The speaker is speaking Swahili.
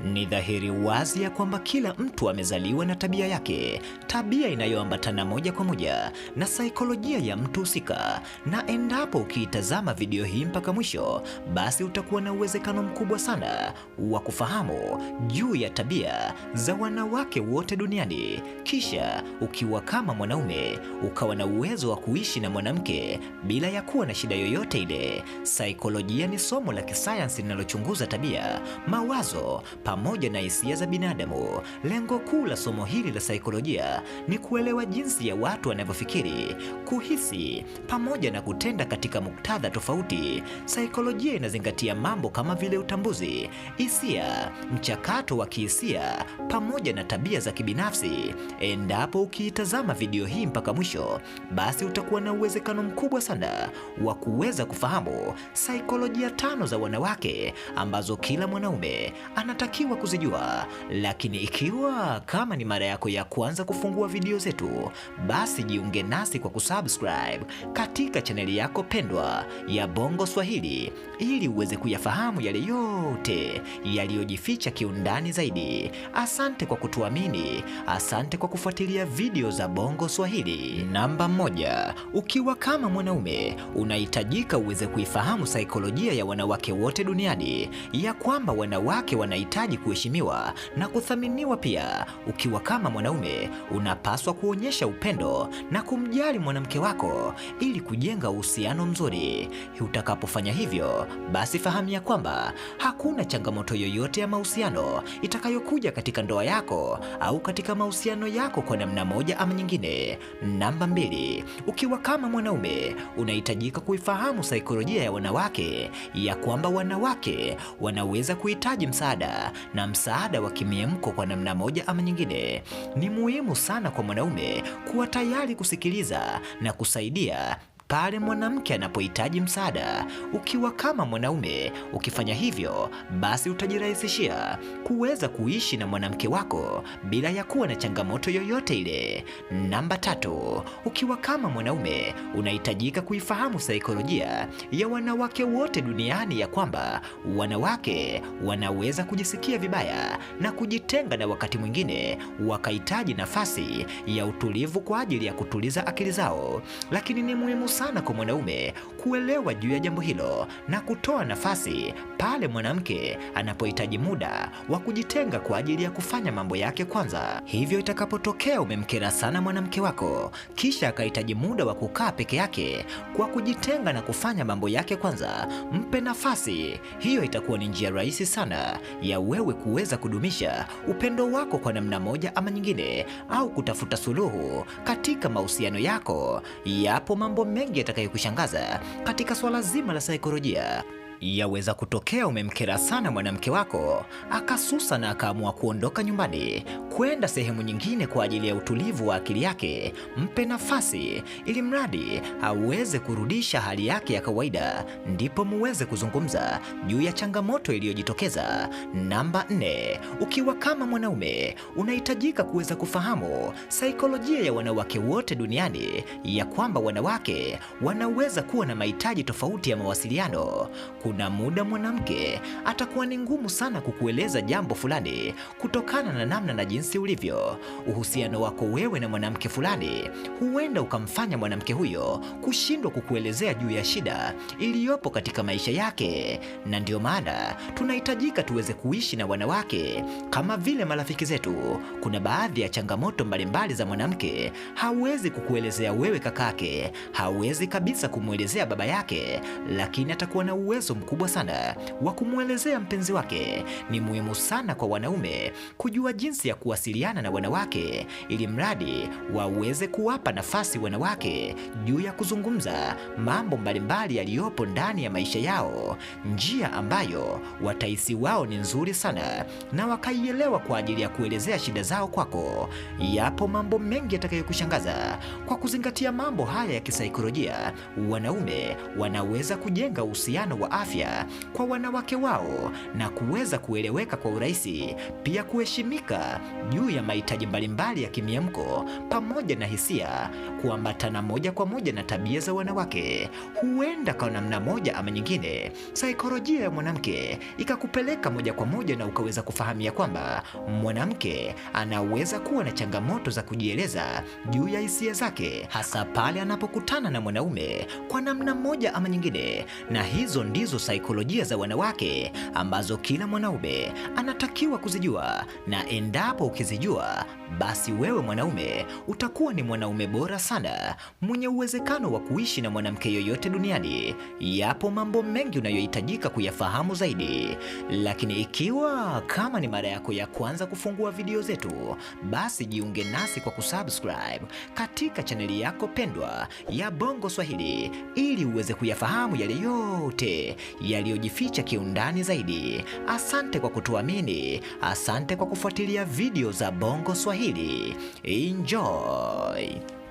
Ni dhahiri wazi ya kwamba kila mtu amezaliwa na tabia yake, tabia inayoambatana moja kwa moja na saikolojia ya mtu husika, na endapo ukiitazama video hii mpaka mwisho, basi utakuwa na uwezekano mkubwa sana wa kufahamu juu ya tabia za wanawake wote duniani. Kisha ukiwa kama mwanaume ukawa na uwezo wa kuishi na mwanamke bila ya kuwa na shida yoyote ile. Saikolojia ni somo la kisayansi linalochunguza tabia, mawazo pamoja na hisia za binadamu. Lengo kuu la somo hili la saikolojia ni kuelewa jinsi ya watu wanavyofikiri, kuhisi pamoja na kutenda katika muktadha tofauti. Saikolojia inazingatia mambo kama vile utambuzi, hisia, mchakato wa kihisia pamoja na tabia za kibinafsi. Endapo ukiitazama video hii mpaka mwisho, basi utakuwa na uwezekano mkubwa sana wa kuweza kufahamu saikolojia 5 za wanawake ambazo kila mwanaume anatakiwa kuzijua. Lakini ikiwa kama ni mara yako ya kwanza kufungua video zetu, basi jiunge nasi kwa kusubscribe katika chaneli yako pendwa ya Bongo Swahili ili uweze kuyafahamu yale yote yaliyojificha kiundani zaidi. Asante kwa kutuamini, asante kwa kufuatilia video za Bongo Swahili. Namba 1, ukiwa kama mwanaume unahitajika uweze kuifahamu saikolojia ya wanawake wote duniani, ya kwamba wanawake wanahitaji kuheshimiwa na kuthaminiwa pia. Ukiwa kama mwanaume unapaswa kuonyesha upendo na kumjali mwanamke wako ili kujenga uhusiano mzuri. Utakapofanya hivyo, basi fahamu ya kwamba hakuna changamoto yoyote ya mahusiano itakayokuja katika ndoa yako au katika mahusiano yako kwa namna moja ama nyingine. Namba 2, ukiwa kama mwanaume unahitajika kuifahamu saikolojia ya wanawake, ya kwamba wanawake wanaweza kuhitaji msaada na msaada wa kimiemko kwa namna moja ama nyingine. Ni muhimu sana kwa mwanaume kuwa tayari kusikiliza na kusaidia pale mwanamke anapohitaji msaada. Ukiwa kama mwanaume ukifanya hivyo, basi utajirahisishia kuweza kuishi na mwanamke wako bila ya kuwa na changamoto yoyote ile. Namba 3, ukiwa kama mwanaume unahitajika kuifahamu saikolojia ya wanawake wote duniani, ya kwamba wanawake wanaweza kujisikia vibaya na kujitenga, na wakati mwingine wakahitaji nafasi ya utulivu kwa ajili ya kutuliza akili zao. Lakini ni muhimu sana kwa mwanaume kuelewa juu ya jambo hilo na kutoa nafasi pale mwanamke anapohitaji muda wa kujitenga kwa ajili ya kufanya mambo yake kwanza. Hivyo itakapotokea umemkera sana mwanamke wako kisha akahitaji muda wa kukaa peke yake kwa kujitenga na kufanya mambo yake kwanza, mpe nafasi. Hiyo itakuwa ni njia rahisi sana ya wewe kuweza kudumisha upendo wako kwa namna moja ama nyingine, au kutafuta suluhu katika mahusiano yako. Yapo mambo mengi yatakayokushangaza katika swala zima la saikolojia. Yaweza kutokea umemkera sana mwanamke wako akasusa na akaamua kuondoka nyumbani kwenda sehemu nyingine kwa ajili ya utulivu wa akili yake. Mpe nafasi ili mradi aweze kurudisha hali yake ya kawaida, ndipo muweze kuzungumza juu ya changamoto iliyojitokeza. Namba 4, ukiwa kama mwanaume unahitajika kuweza kufahamu saikolojia ya wanawake wote duniani, ya kwamba wanawake wanaweza kuwa na mahitaji tofauti ya mawasiliano. Kuna muda mwanamke atakuwa ni ngumu sana kukueleza jambo fulani kutokana na namna na jinsi ulivyo. Uhusiano wako wewe na mwanamke fulani huenda ukamfanya mwanamke huyo kushindwa kukuelezea juu ya shida iliyopo katika maisha yake, na ndio maana tunahitajika tuweze kuishi na wanawake kama vile marafiki zetu. Kuna baadhi ya changamoto mbalimbali za mwanamke hawezi kukuelezea wewe kakake, hawezi kabisa kumwelezea baba yake, lakini atakuwa na uwezo mkubwa sana wa kumwelezea mpenzi wake. Ni muhimu sana kwa wanaume kujua jinsi ya kuwasiliana na wanawake ili mradi waweze kuwapa nafasi wanawake juu ya kuzungumza mambo mbalimbali yaliyopo ndani ya maisha yao, njia ambayo watahisi wao ni nzuri sana na wakaielewa kwa ajili ya kuelezea shida zao kwako. Yapo mambo mengi yatakayokushangaza. Kwa kuzingatia mambo haya ya kisaikolojia, wanaume wanaweza kujenga uhusiano wa afya kwa wanawake wao na kuweza kueleweka kwa urahisi, pia kuheshimika juu ya mahitaji mbalimbali ya kimiamko pamoja na hisia kuambatana moja kwa moja na tabia za wanawake. Huenda kwa namna moja ama nyingine, saikolojia ya mwanamke ikakupeleka moja kwa moja na ukaweza kufahamia kwamba mwanamke anaweza kuwa na changamoto za kujieleza juu ya hisia zake, hasa pale anapokutana na mwanaume kwa namna moja ama nyingine. Na hizo ndizo saikolojia za wanawake ambazo kila mwanaume anatakiwa kuzijua, na endapo ukizijua, basi wewe mwanaume utakuwa ni mwanaume bora sana, mwenye uwezekano wa kuishi na mwanamke yoyote duniani. Yapo mambo mengi unayohitajika kuyafahamu zaidi, lakini ikiwa kama ni mara yako ya kwanza kufungua video zetu, basi jiunge nasi kwa kusubscribe katika chaneli yako pendwa ya Bongo Swahili ili uweze kuyafahamu yale yote yaliyojificha kiundani zaidi. Asante kwa kutuamini, asante kwa kufuatilia video za Bongo Swahili. Enjoy.